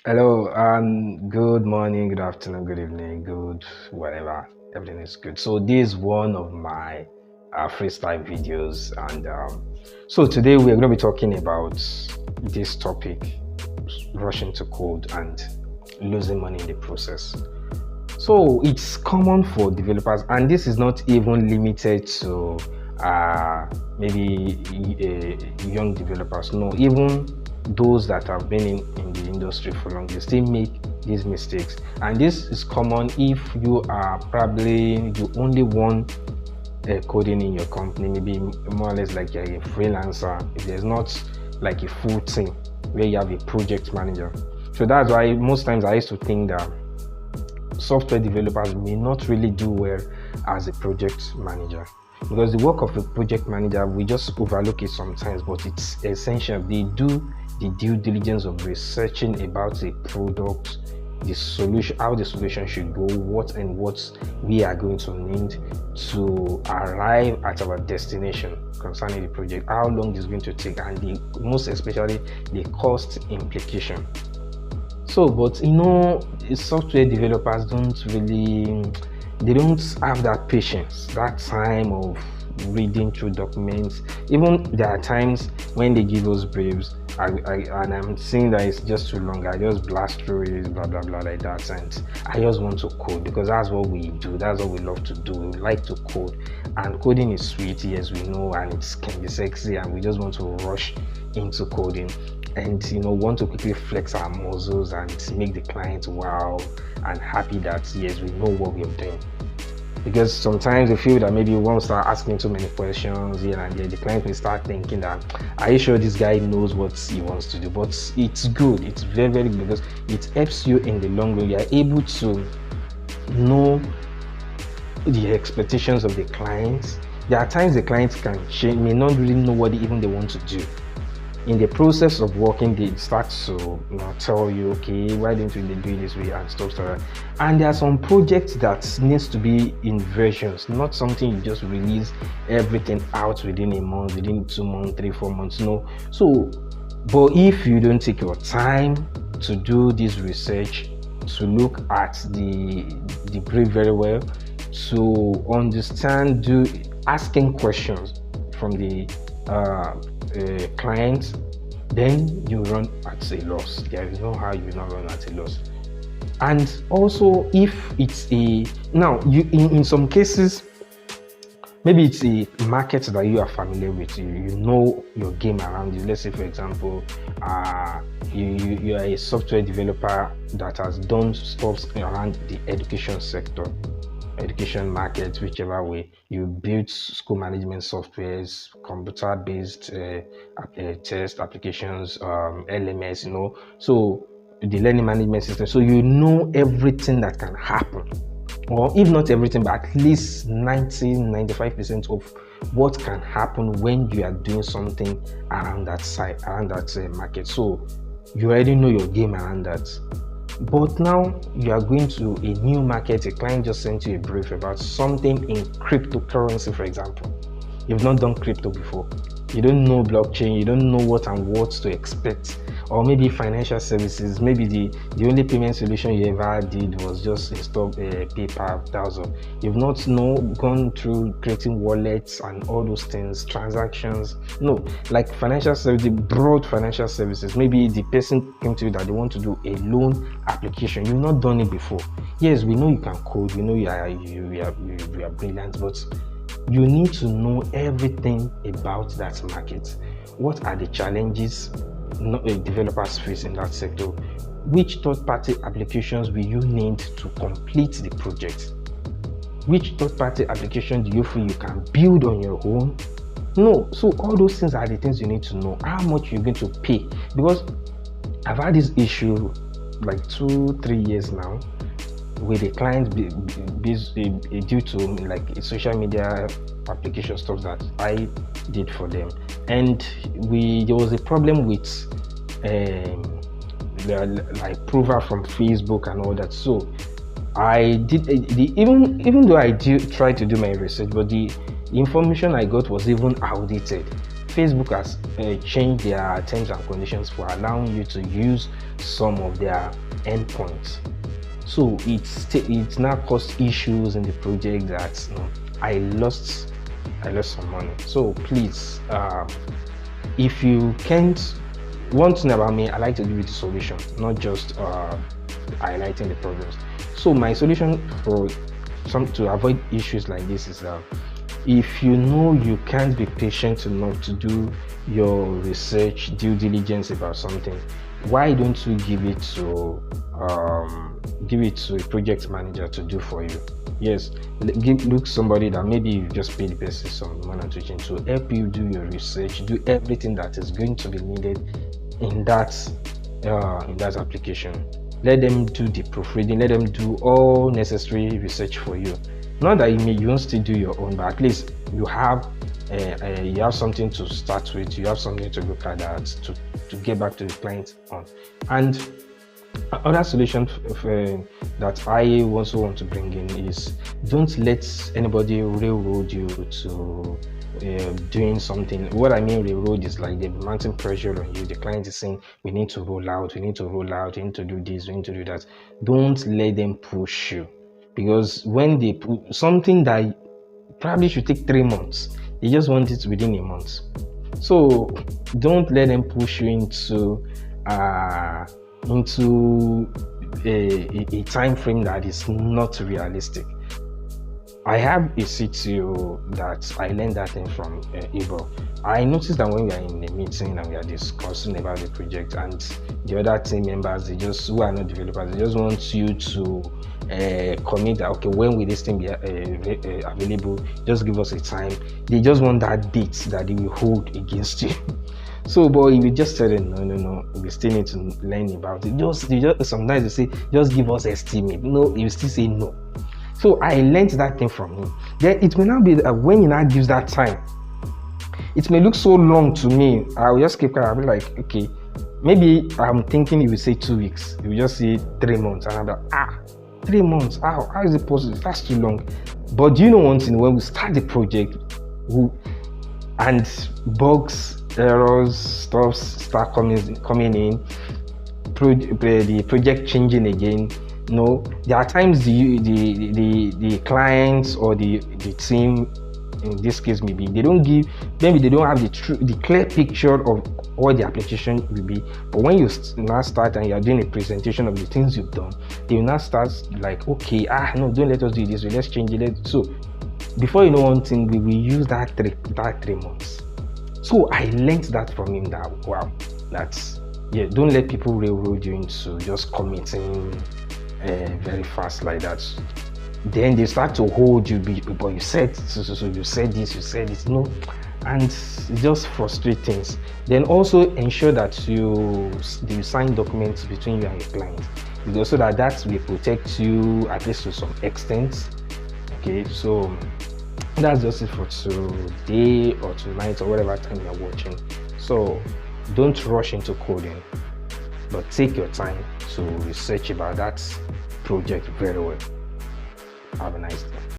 Hello, and good morning, good afternoon, good evening, good whatever. Everything is good. So this is one of my freestyle videos, and so today we're going to be talking about this topic: rushing to code and losing money in the process. So it's common for developers, and this is not even limited to uh, maybe young developers. No, even those that have been in the industry for long, they still make these mistakes. And this is common if you are probably the only one coding in your company, maybe more or less like you're a freelancer. If there's not like a full team where you have a project manager. So that's why most times I used to think that software developers may not really do well as a project manager, because the work of a project manager, we just overlook it sometimes, but it's essential. They do the due diligence of researching about a product, the solution, how the solution should go, what we are going to need to arrive at our destination concerning the project, how long it's going to take, and most especially the cost implication. So, but software developers don't really, they don't have that patience, that time of reading through documents. Even there are times when they give us briefs, and I'm seeing that it's just too long. I just blast through it, blah blah blah, like that, and I just want to code because that's what we do. That's what we love to do. We like to code, and coding is sweet, yes, we know, and it can be sexy, and we just want to rush into coding and want to quickly flex our muscles and make the client wow and happy that yes, we know what we're doing. Because sometimes we feel that maybe we won't start asking too many questions here and there, the client will start thinking that, are you sure this guy knows what he wants to do? But it's good, it's very very good, because it helps you in the long run. You are able to know the expectations of the client. There are times the client can change, may not really know what even they want to do. In the process of working, they start to tell you, okay, why don't you do it this way and stuff. And there are some projects that needs to be in versions, not something you just release everything out within a month, within 2 months, 3 4 months. No. So but if you don't take your time to do this research, to look at the brief very well, to understand, do asking questions from the client, then you run at a loss. There is no how you not run at a loss. And also, if it's a now you in some cases, maybe it's a market that you are familiar with, you know your game around you. Let's say, for example, you are a software developer that has done stuff around the education sector, education market, whichever way. You build school management softwares, computer-based test applications, LMS, so the learning management system. So you know everything that can happen, or if not everything, but at least 90-95% of what can happen when you are doing something around that site, around that market. So you already know your game around that. But now you are going to a new market, a client just sent you a brief about something in cryptocurrency, for example. You've not done crypto before. You don't know blockchain, you don't know what and what to expect. Or maybe financial services, maybe the only payment solution you ever did was just install PayPal, that's all. You've not gone through creating wallets and all those things, transactions. No, like financial services, broad financial services. Maybe the person came to you that they want to do a loan application. You've not done it before. Yes, we know you can code, we know you are brilliant, but you need to know everything about that market. What are the challenges developers face in that sector? Which third-party applications will you need to complete the project? Which third-party application do you feel you can build on your own? No. So all those things are the things you need to know. How much you're going to pay? Because I've had this issue like 2-3 years now with a client due to like a social media application stuff that I did for them, and there was a problem with the like approval from Facebook and all that. So I did even though I did try to do my research, but the information I got was even outdated. Facebook has changed their terms and conditions for allowing you to use some of their endpoints. So it's now caused issues in the project that I lost some money. So please, if you can't, one thing about me, I like to give you the solution, not just highlighting the problems. So my solution to avoid issues like this is that if you know you can't be patient enough to do your research, due diligence about something, why don't you give it to a project manager to do for you? Yes, look somebody that maybe you just pay the person some money to help you do your research, do everything that is going to be needed in that application. Let them do the proofreading, let them do all necessary research for you. Not that you won't still do your own, but at least you have something to start with, you have something to look at that to get back to the client on. And another solution that I also want to bring in is, don't let anybody railroad you to doing something. What I mean railroad is like they're mounting pressure on you. The client is saying, we need to roll out, we need to do this, we need to do that. Don't let them push you, because when they put something that probably should take 3 months, they just want it within a month. So don't let them push you into a time frame that is not realistic. I have a CTO that I learned that thing from Igbo. I noticed that when we are in a meeting and we are discussing about the project, and the other team members, who are not developers, they just want you to commit that, okay, when will this thing be available? Just give us a time. They just want that date that they will hold against you. So, but if you just tell them, no, we still need to learn about it. Sometimes you say, just give us estimate. No, you still say no. So I learned that thing from him. Then it may not be that when he now gives that time, it may look so long to me. I'll just keep quiet. I'll be like, okay, maybe I'm thinking he will say 2 weeks. He will just say 3 months. And I'm like, 3 months? How is it possible? That's too long. But do you know one thing? When we start the project, and bugs, errors, stuff start coming in, the project changing again. No, there are times the clients or the team, in this case maybe they don't have the clear picture of what the application will be. But when you now start and you are doing a presentation of the things you've done, they will now start like, okay, no, don't let us do this, let's change it. So before you know one thing, we will use that 3 months. So I learned that from him, that wow, don't let people railroad you into just committing very fast like that. Then they start to hold you, but you said so you said this, and it just frustrates things. Then also ensure that you sign documents between you and your client, because so that will protect you at least to some extent. Okay, so that's just it for today or tonight or whatever time you're watching. So don't rush into coding, but take your time to research about that project very well. Have a nice day.